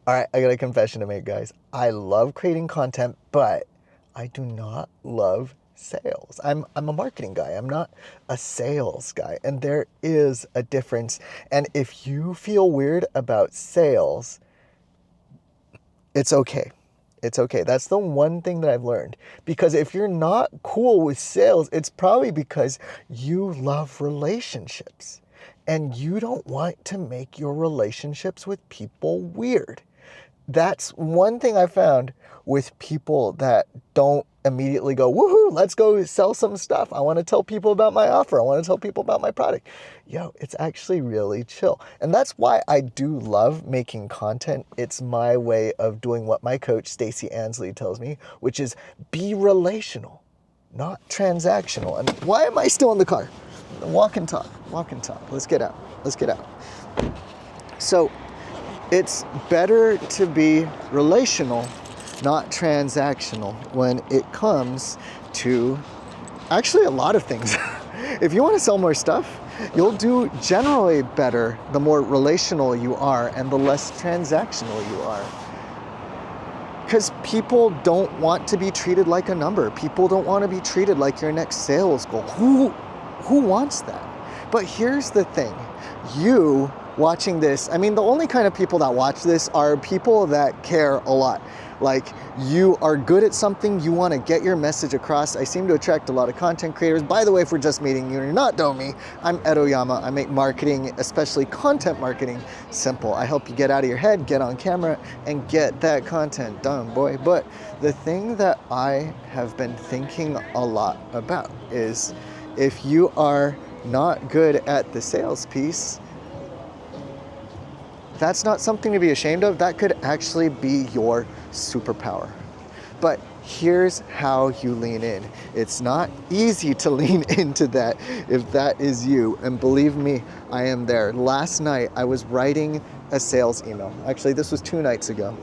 All right, I got a confession to make, guys. I love creating content, but I do not love sales. I'm a marketing guy. I'm not a sales guy. And there is a difference. And if you feel weird about sales, it's okay. It's okay. That's the one thing that I've learned. Because if you're not cool with sales, it's probably because you love relationships and you don't want to make your relationships with people weird. That's one thing I found with people that don't immediately go, woohoo, let's go sell some stuff. I want to tell people about my offer. I want to tell people about my product. Yo, it's actually really chill. And that's why I do love making content. It's my way of doing what my coach, Stacey Ansley, tells me, which is be relational, not transactional. And why am I still in the car? Walk and talk, walk and talk. Let's get out. Let's get out. So, it's better to be relational, not transactional, when it comes to actually a lot of things. If you want to sell more stuff, you'll do generally better the more relational you are and the less transactional you are. Because people don't want to be treated like a number. People don't want to be treated like your next sales goal. Who wants that? But here's the thing. You watching this, I mean, the only kind of people that watch this are people that care a lot. Like, you are good at something, you want to get your message across. I seem to attract a lot of content creators. By the way, if we're just meeting you and you're not know me, I'm Ed Oyama. I make marketing, especially content marketing, simple. I help you get out of your head, get on camera, and get that content done, boy. But the thing that I have been thinking a lot about is if you are not good at the sales piece, that's not something to be ashamed of. That could actually be your superpower. But here's how you lean in. It's not easy to lean into that if that is you. And believe me, I am there. Last night, I was writing a sales email. Actually, this was 2 nights ago.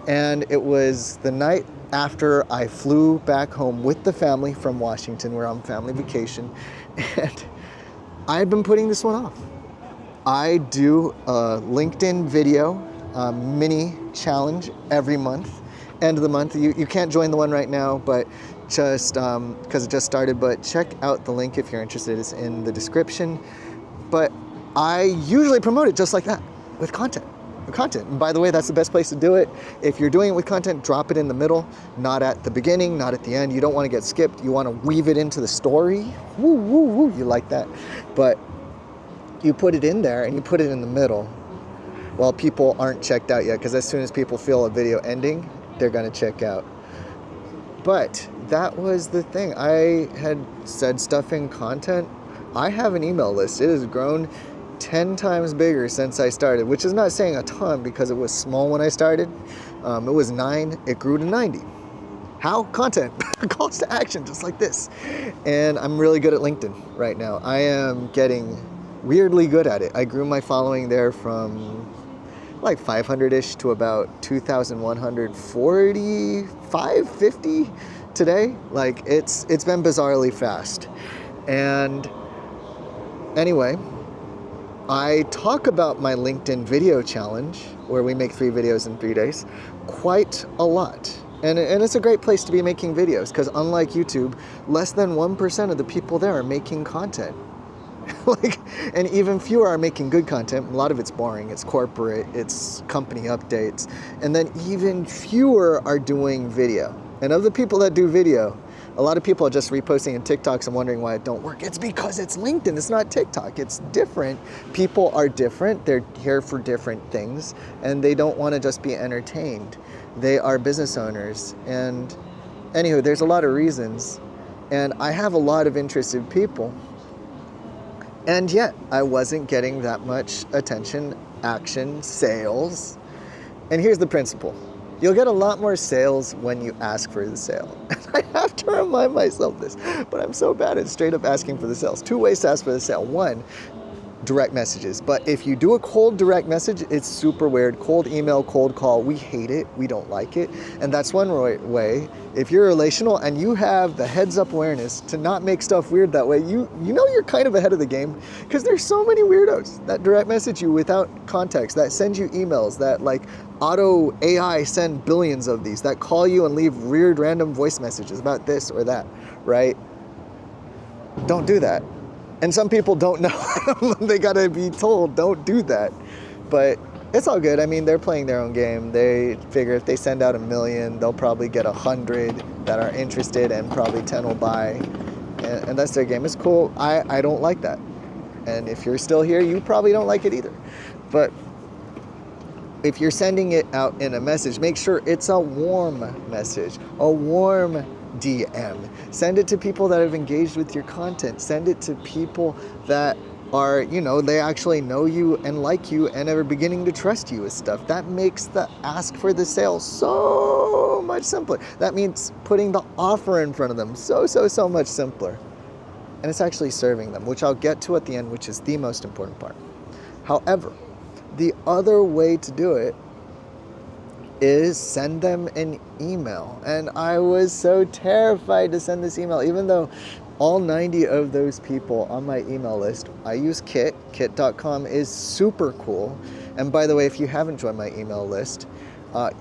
And it was the night after I flew back home with the family from Washington. We're on family vacation. And I had been putting this one off. I do a LinkedIn video mini challenge every month. End of the month. You can't join the one right now, but just because it just started. But check out the link if you're interested. It's in the description. But I usually promote it just like that with content. And by the way, that's the best place to do it. If you're doing it with content, drop it in the middle, not at the beginning, not at the end. You don't want to get skipped. You want to weave it into the story. Woo, woo, woo. You like that. But you put it in there and you put it in the middle while people aren't checked out yet, because as soon as people feel a video ending, they're going to check out. But that was the thing. I had said stuff in content. I have an email list. It has grown 10 times bigger since I started, which is not saying a ton because it was small when I started. It was 9, it grew to 90. How? Content. Calls to action, just like this. And I'm really good at LinkedIn right now. I am getting weirdly good at it. I grew my following there from like 500-ish to about 2,145, 50 today. Like, it's been bizarrely fast. And anyway, I talk about my LinkedIn video challenge, where we make 3 videos in 3 days, quite a lot. And it's a great place to be making videos, because unlike YouTube, less than 1% of the people there are making content. And even fewer are making good content. A lot of it's boring, it's corporate, it's company updates. And then even fewer are doing video. And of the people that do video, a lot of people are just reposting in TikToks and wondering why it don't work. It's because it's LinkedIn, it's not TikTok. It's different. People are different. They're here for different things, and they don't want to just be entertained. They are business owners. And anywho, there's a lot of reasons. And I have a lot of interested people. And yet, I wasn't getting that much attention, action, sales. And here's the principle. You'll get a lot more sales when you ask for the sale. And I have to remind myself this, but I'm so bad at straight up asking for the sales. 2 ways to ask for the sale. 1, direct messages. But if you do a cold direct message, it's super weird. Cold email, cold call, we hate it. We don't like it. And that's one way. If you're relational and you have the heads up awareness to not make stuff weird that way, you know you're kind of ahead of the game, because there's so many weirdos that direct message you without context, that send you emails, that like auto AI send billions of these, that call you and leave weird random voice messages about this or that, right? Don't do that. And some people don't know. They gotta be told, don't do that. But it's all good. I mean, they're playing their own game. They figure if they send out 1 million, they'll probably get 100 that are interested, and probably 10 will buy. And that's their game. It's cool. I don't like that. And if you're still here, you probably don't like it either. But if you're sending it out in a message, make sure it's a warm message, a warm DM. Send it to people that have engaged with your content. Send it to people that are, they actually know you and like you and are beginning to trust you with stuff. That makes the ask for the sale so much simpler. That means putting the offer in front of them so much simpler. And it's actually serving them, which I'll get to at the end, which is the most important part. However, the other way to do it is send them an email. And I was so terrified to send this email, even though all 90 of those people on my email list, I use Kit. Kit.com is super cool. And by the way, if you haven't joined my email list,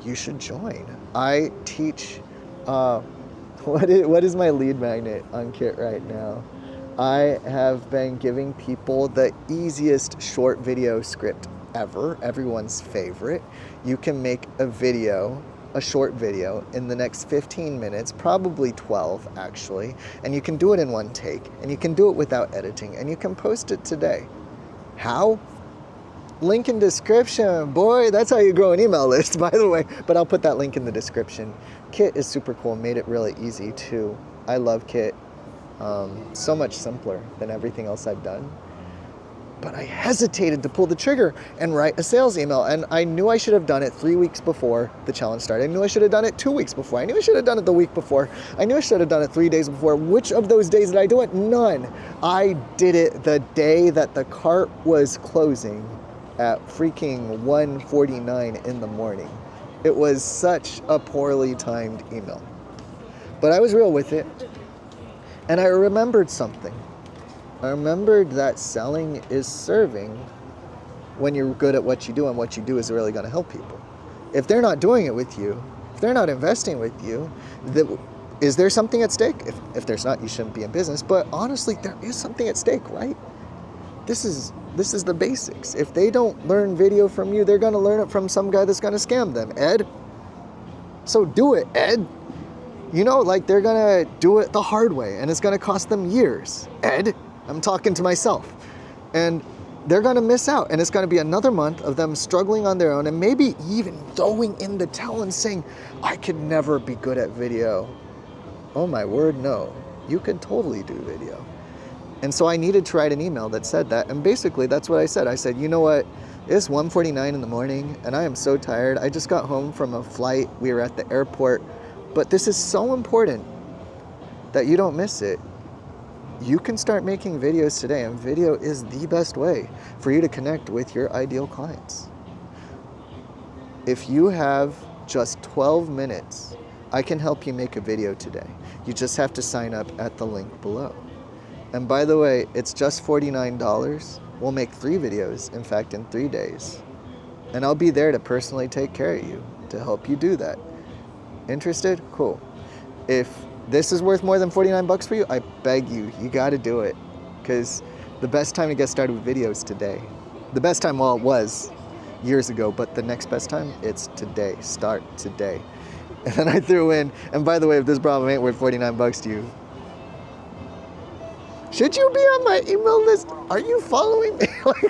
you should join. I teach, what is my lead magnet on Kit right now? I have been giving people the easiest short video script ever, everyone's favorite. You can make a short video in the next 15 minutes, probably 12 actually, and you can do it in one take, and you can do it without editing, and you can post it today. How? Link in description, boy, that's how you grow an email list, by the way, but I'll put that link in the description. Kit is super cool, made it really easy too. I love Kit, so much simpler than everything else I've done. But I hesitated to pull the trigger and write a sales email. And I knew I should have done it 3 weeks before the challenge started. I knew I should have done it 2 weeks before. I knew I should have done it the week before. I knew I should have done it 3 days before. Which of those days did I do it? None. I did it the day that the cart was closing at freaking 1:49 in the morning. It was such a poorly timed email. But I was real with it. And I remembered something. I remembered that selling is serving when you're good at what you do, and what you do is really going to help people. If they're not doing it with you, if they're not investing with you, is there something at stake? If there's not, you shouldn't be in business. But honestly, there is something at stake, right? This is the basics. If they don't learn video from you, they're going to learn it from some guy that's going to scam them, Ed. So do it, Ed. They're going to do it the hard way, and it's going to cost them years, Ed. I'm talking to myself. And they're going to miss out. And it's going to be another month of them struggling on their own, and maybe even throwing in the towel and saying, I could never be good at video. Oh my word, no. You could totally do video. And so I needed to write an email that said that. And basically that's what I said. I said, you know what? It's 1:49 in the morning and I am so tired. I just got home from a flight. We were at the airport. But this is so important that you don't miss it. You can start making videos today, and video is the best way for you to connect with your ideal clients. If you have just 12 minutes, I can help you make a video today. You just have to sign up at the link below. And by the way, it's just $49. We'll make 3 videos, in fact, in 3 days. And I'll be there to personally take care of you, to help you do that. Interested? Cool. If this is worth more than $49 for you, I beg you, you got to do it. Because the best time to get started with video is today. The best time, well, it was years ago, but the next best time, it's today. Start today. And then I threw in, and by the way, if this problem ain't worth $49 to you, should you be on my email list? Are you following me?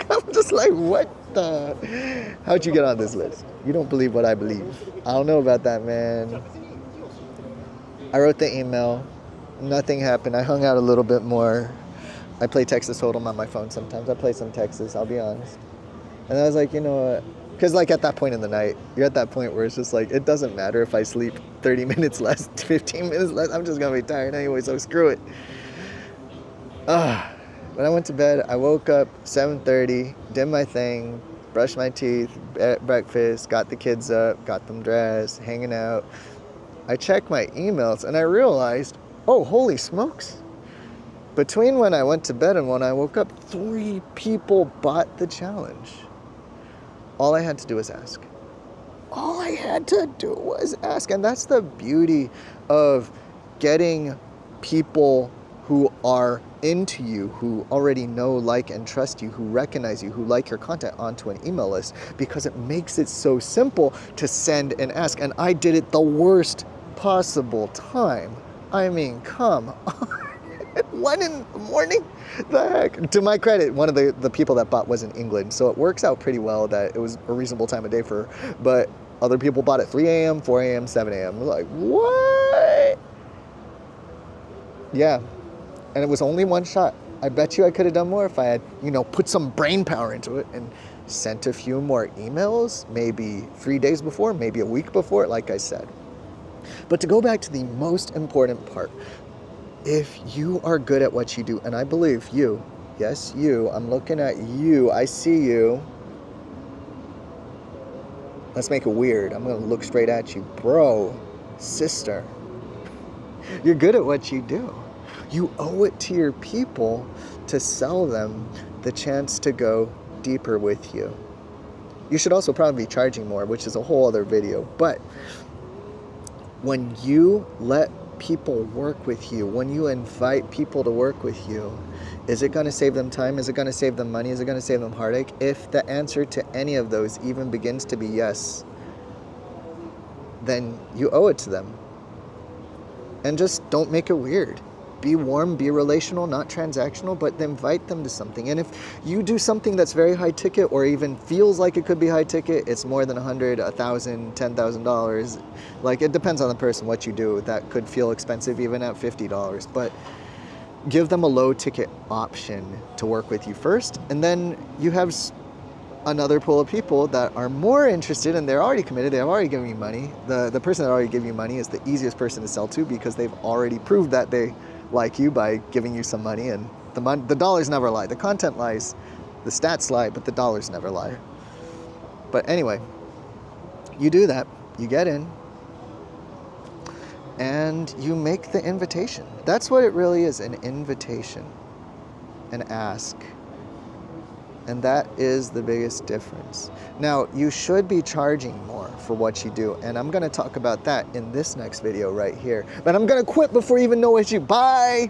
I'm just like, what the? How'd you get on this list? You don't believe what I believe. I don't know about that, man. I wrote the email. Nothing happened. I hung out a little bit more. I play Texas Hold'em on my phone sometimes. I play some Texas, I'll be honest. And I was like, you know what? Because at that point in the night, you're at that point where it's just like, it doesn't matter if I sleep 30 minutes less, 15 minutes less. I'm just going to be tired anyway, so screw it. When I went to bed, I woke up 7:30, did my thing, brushed my teeth, breakfast, got the kids up, got them dressed, hanging out. I checked my emails and I realized, oh, holy smokes. Between when I went to bed and when I woke up, 3 people bought the challenge. All I had to do was ask. All I had to do was ask. And that's the beauty of getting people who are into you, who already know, like, and trust you, who recognize you, who like your content onto an email list, because it makes it so simple to send and ask. And I did it the worst possible time. I mean, come on. 1 in the morning? The heck? To my credit, one of the people that bought was in England, so it works out pretty well that it was a reasonable time of day for her. But other people bought at 3 a.m., 4 a.m., 7 a.m. I was like, what? Yeah. And it was only one shot. I bet you I could have done more if I had, put some brain power into it and sent a few more emails, maybe 3 days before, maybe a week before, like I said. But to go back to the most important part, if you are good at what you do, and I believe you, yes, you, I'm looking at you, I see you. Let's make it weird. I'm going to look straight at you. Bro, sister, you're good at what you do. You owe it to your people to sell them the chance to go deeper with you. You should also probably be charging more, which is a whole other video. But when you let people work with you, when you invite people to work with you, is it going to save them time? Is it going to save them money? Is it going to save them heartache? If the answer to any of those even begins to be yes, then you owe it to them. And just don't make it weird. Be warm, be relational, not transactional, but invite them to something. And if you do something that's very high ticket or even feels like it could be high ticket, it's more than $100, $1,000, $10,000. Like, it depends on the person what you do. That could feel expensive even at $50. But give them a low ticket option to work with you first. And then you have another pool of people that are more interested and they're already committed. They've already given you money. The person that already gave you money is the easiest person to sell to because they've already proved that they like you by giving you some money, and the dollars never lie. The content lies, the stats lie, but the dollars never lie. But anyway, you do that, you get in, and you make the invitation. That's what it really is, an invitation, an ask. And that is the biggest difference. Now, you should be charging more for what you do, and I'm going to talk about that in this next video right here. But I'm going to quit before you even know what you buy.